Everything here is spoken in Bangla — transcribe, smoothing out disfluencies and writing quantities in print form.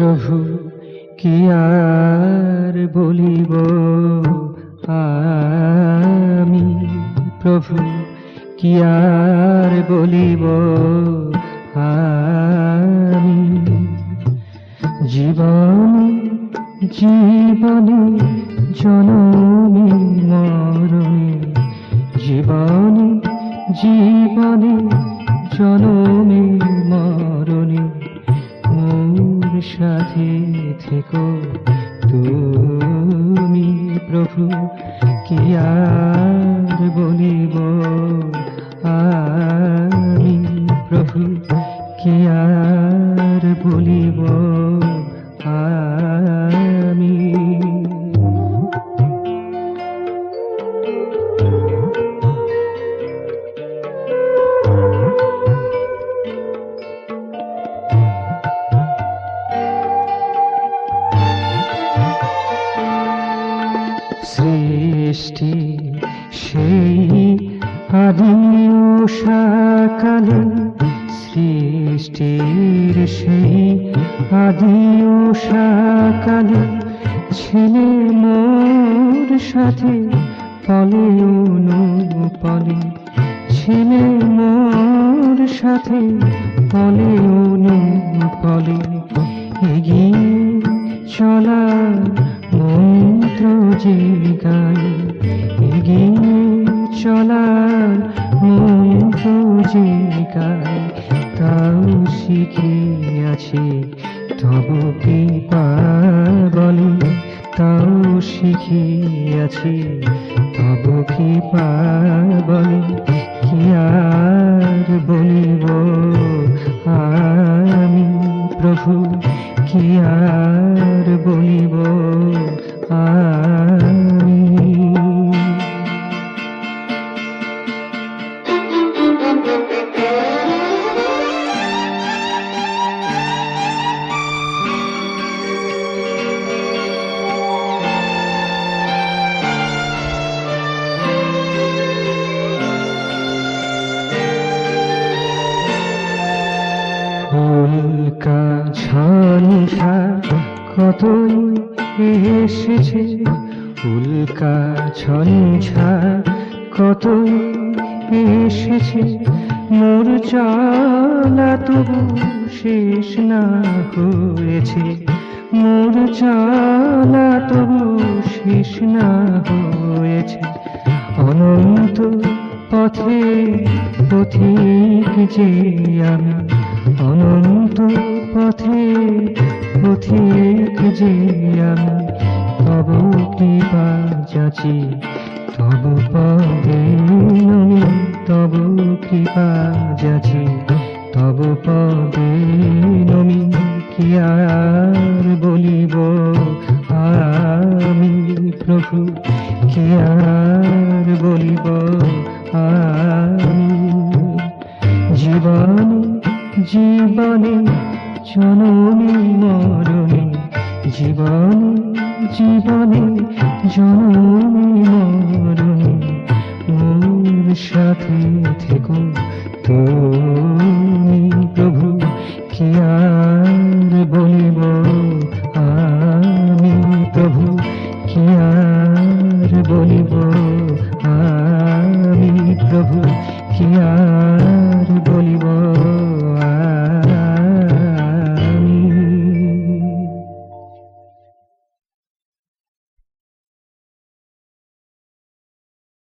প্রভু কি আর বলিব আমি, প্রভু কি আর বলিব আমি। জীবনে জীবনে জনমে মরণে, জীবনে জীবনে জনমে মরণে মোর সাথে থেকো তুমি, প্রভু কি আর বলিব আমি, প্রভু কি আর বলিব আমি। সৃষ্টি সেই আদি উষাকালে, সৃষ্টির সেই আদি উষাকালে ছিলে মোর সাথে পলে অনুপলে, ছিলে মোর সাথে পলে অনুপলে। এগিয়ে চলা মন্ত্র যে গাই, এগিয়ে চলার মন্ত্র যে গাই, তাও শিখিয়াছি তব কৃপা বলে, তাও শিখিয়াছি তব কৃপা বলে। কি আর বলিব আমি, প্রভু কি আর বলিব আমি। উল্কা ঝঞ্ঝা কতই এসেছে, উল্কা ঝঞ্ঝা কতই এসেছে, মোর চলা তবু শেষ না হয়েছে, মোর চলা তবু শেষ না হয়েছে। অনন্ত পথে পথিক যে আমি, অনন্ত পথে পথিক যে আমি, তব কৃপা যাচি তব পদে নমি, তব কৃপা যাচি তব পদে নমি। কি আর বলিব আমি, প্রভু কি আর বলিব আমি। জীবনে জীবনে জনমে মরণে, জীবনে জীবনে জনমে মরণে মোর সাথে থেকো তুমি, প্রভু কি আর বলিব আমি, প্রভু কি আর বলিব আমি, প্রভু কি আর বলিব।